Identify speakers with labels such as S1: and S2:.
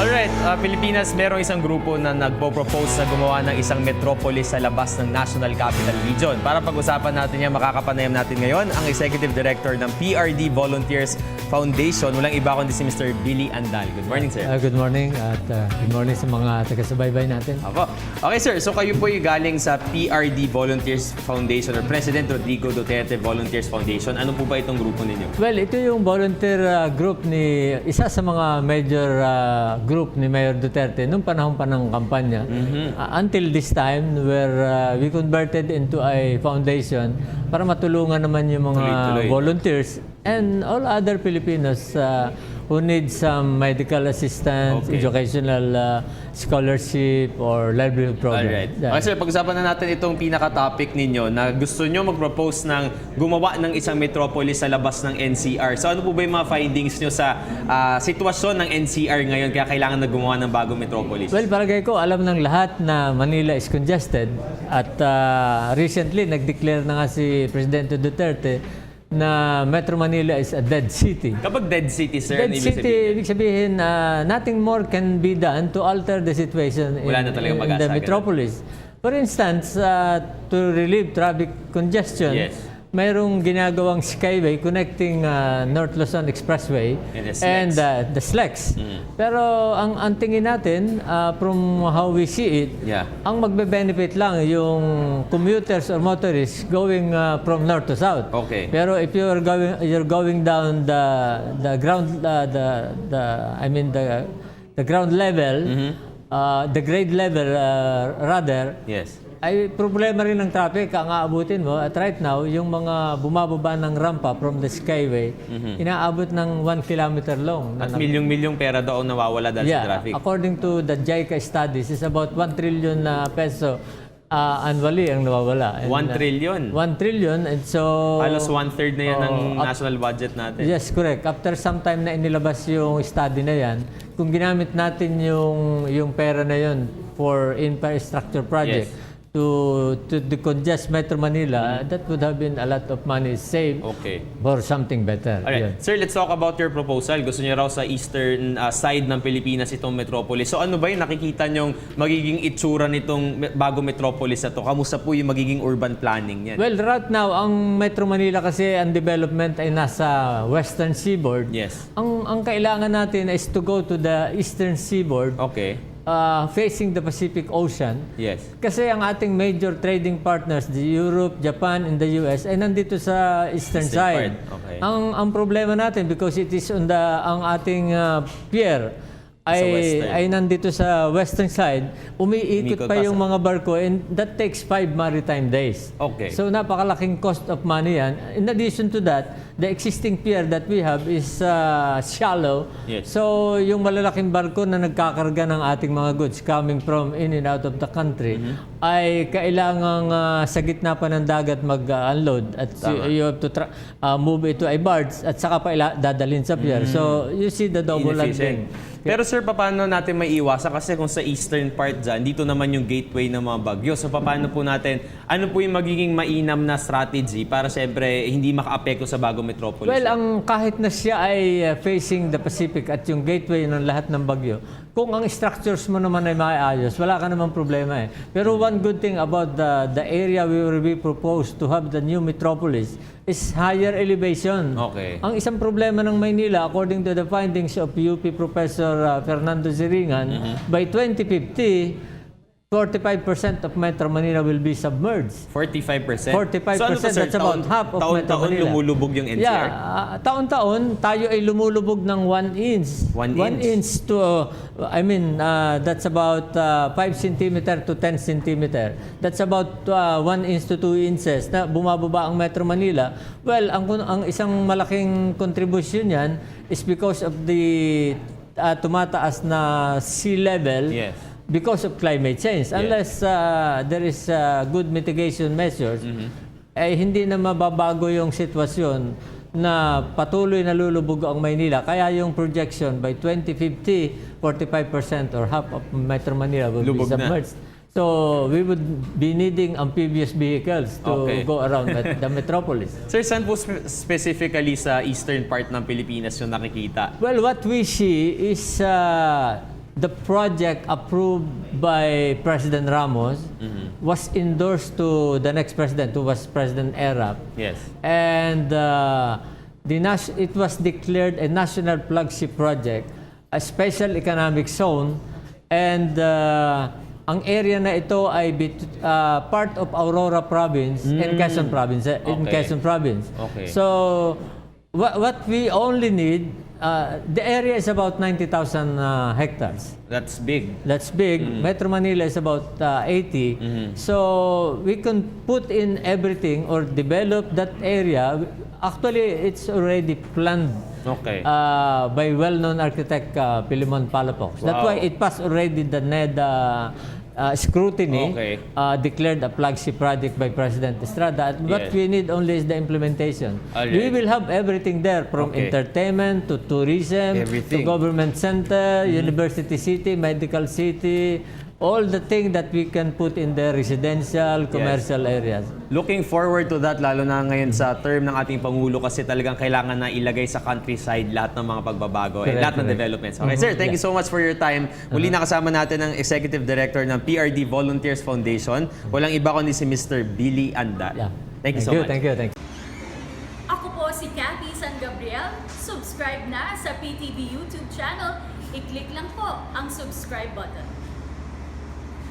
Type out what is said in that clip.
S1: Alright, Pilipinas, merong isang grupo na nagpo-propose na gumawa ng isang metropolis sa labas ng National Capital Region. Para pag-usapan natin yan, makakapanayam natin ngayon ang Executive Director ng PRD Volunteers Foundation. Walang iba kundi si Mr. Billy Andal. Good morning, sir.
S2: Good morning at good morning sa mga taga-subaybay natin.
S1: Apo. Okay, sir. So kayo po yung galing sa PRD Volunteers Foundation or President Rodrigo Duterte Volunteers Foundation. Ano po ba itong grupo ninyo?
S2: Well, ito yung volunteer group ni isa sa mga major group ni Mayor Duterte nung panahon pa ng kampanya. Until this time where we converted into a foundation para matulungan naman yung mga
S1: Tuloy-tuloy,
S2: volunteers and all other Filipinos who need some medical assistance,
S1: Okay.
S2: educational scholarship, or livelihood program.
S1: Alright. Okay, sir. Pag-usapan na natin itong pinaka-topic ninyo na gusto nyo mag-propose ng gumawa ng isang metropolis sa labas ng NCR. So ano po ba yung mga findings nyo sa sitwasyon ng NCR ngayon kaya kailangan na gumawa ng bagong metropolis?
S2: Well, palagay ko, alam ng lahat na Manila is congested at recently, nag-declare na nga si Presidente Duterte na Metro Manila is a dead city.
S1: Kapag dead city, sir,
S2: Dead
S1: ano ibig
S2: city,
S1: sabihin?
S2: ibig sabihin, nothing more can be done to alter the situation
S1: Wala na talagang
S2: in
S1: mag-asa,
S2: the metropolis. For instance, to relieve traffic congestion,
S1: Yes.
S2: mayroong ginagawang skyway connecting North Luzon Expressway
S1: And the SLEX.
S2: the SLEX. Pero ang tingin natin, from how we see it,
S1: Yeah.
S2: ang magbe-benefit lang yung commuters or motorists going from north to south.
S1: Okay.
S2: Pero if you're going down the ground the ground level, the grade level rather,
S1: Yes.
S2: ay problema rin ng traffic ang aabutin mo. At right now, yung mga bumababa ng rampa from the skyway, inaabot ng 1 kilometer long.
S1: At milyong-milyong pera daw nawawala dahil sa traffic.
S2: According to the JICA studies, is about 1 trillion peso annually ang nawawala.
S1: 1 trillion.
S2: 1 trillion. And so...
S1: Halos 1/3 na yan ng national budget natin.
S2: Yes, correct. After some time na inilabas yung study na yan, kung ginamit natin yung pera na yun for infrastructure project,
S1: Yes.
S2: to decongest Metro Manila, that would have been a lot of money saved
S1: Okay.
S2: for something better.
S1: Alright.
S2: Yun.
S1: Sir, let's talk about your proposal. Gusto niyo raw sa eastern side ng Pilipinas itong metropolis. So ano ba yung nakikita nyong magiging itsura nitong bago metropolis na to? Kamusta po yung magiging urban planning yan?
S2: Well, right now, ang Metro Manila kasi ang development ay nasa western seaboard.
S1: Yes.
S2: Ang kailangan natin is to go to the eastern seaboard
S1: Okay.
S2: facing the Pacific Ocean.
S1: Yes.
S2: Kasi ang ating major trading partners, the Europe, Japan, and the US, ay nandito sa eastern side.
S1: part. Okay.
S2: Ang problema natin, because it is on ang ating pier,
S1: western.
S2: ay nandito sa western side,
S1: Umiikot
S2: umiikot pa
S1: pa
S2: yung
S1: sa-
S2: mga barko, and that takes 5 maritime days.
S1: Okay.
S2: So napakalaking cost of money yan. In addition to that, the existing pier that we have is shallow.
S1: Yes.
S2: So yung malalaking barko na nagkakarga ng ating mga goods coming from in and out of the country ay kailangang sa gitna pa ng dagat mag-unload at you have to move it to a barge at saka pa dadalhin sa pier. So you see the double landing.
S1: Pero sir, paano natin may iwasan? Kasi kung sa eastern part dyan, dito naman yung gateway ng mga bagyo. So paano po natin, ano po yung magiging mainam na strategy para siyempre hindi maka-apekto sa bagong metropolis?
S2: Well, kahit na siya ay facing the Pacific at yung gateway ng lahat ng bagyo, kung ang structures mo naman ay maayos, wala ka namang problema eh. Pero one good thing about the area we will be proposed to have the new metropolis is higher elevation.
S1: Okay.
S2: Ang isang problema ng Maynila, according to the findings of UP Professor Fernando Ziringan, by 2050, 45% of Metro Manila will be submerged.
S1: 45%?
S2: 45%,
S1: So ano to, sir?
S2: that's about half of Metro
S1: Taon-taon
S2: Manila.
S1: lumulubog yung NCR?
S2: Yeah, taon-taon tayo ay lumulubog ng 1 inch.
S1: 1
S2: 1 inch to, that's about 5 centimeter to 10 centimeter. That's about 1 inch to 2 inches na bumababa ang Metro Manila. Well, ang isang malaking contribution yan is because of the tumataas na sea level.
S1: Yes.
S2: Because of climate change. Unless there is good mitigation measures, ay hindi na mababago yung sitwasyon na patuloy na lulubog ang Maynila. Kaya yung projection by 2050, 45% or half of Metro Manila will
S1: Lubog
S2: be
S1: na.
S2: submerged. So we would be needing amphibious vehicles to go around the metropolis.
S1: Sir, saan po specifically sa eastern part ng Pilipinas yung nakikita?
S2: Well, what we see is the project approved by President Ramos was endorsed to the next president, who was President Erap.
S1: Yes.
S2: And it was declared a national flagship project, a special economic zone, and ang area na ito ay part of Aurora Province in Quezon Province. In
S1: Okay.
S2: Quezon Province.
S1: Okay.
S2: So, what we only need, the area is about 90,000 hectares.
S1: That's big.
S2: That's big. Metro Manila is about 80. So we can put in everything or develop that area. Actually, it's already planned
S1: Okay.
S2: by well-known architect Pilimon Palafox. That's
S1: Wow.
S2: why it passed already the NED scrutiny,
S1: Okay.
S2: declared a flagship project by President Estrada. What
S1: Yes.
S2: we need only is the implementation.
S1: Alright.
S2: We will have everything there, from
S1: Okay.
S2: entertainment to tourism,
S1: Everything.
S2: to government center, university city, medical city, all the things that we can put in the residential, commercial areas.
S1: Looking forward to that, lalo na ngayon sa term ng ating Pangulo kasi talagang kailangan na ilagay sa countryside lahat ng mga pagbabago and
S2: Correct,
S1: lahat ng
S2: correct.
S1: developments. Okay, sir, thank you so much for your time. Muli nakasama natin ang Executive Director ng PRD Volunteers Foundation. Walang iba kundi si Mr. Billy Anda.
S2: Yeah.
S1: Thank you so much.
S2: Thank you.
S3: Ako po si Cathy San Gabriel. Subscribe na sa PTV YouTube channel. I-click lang po ang subscribe button.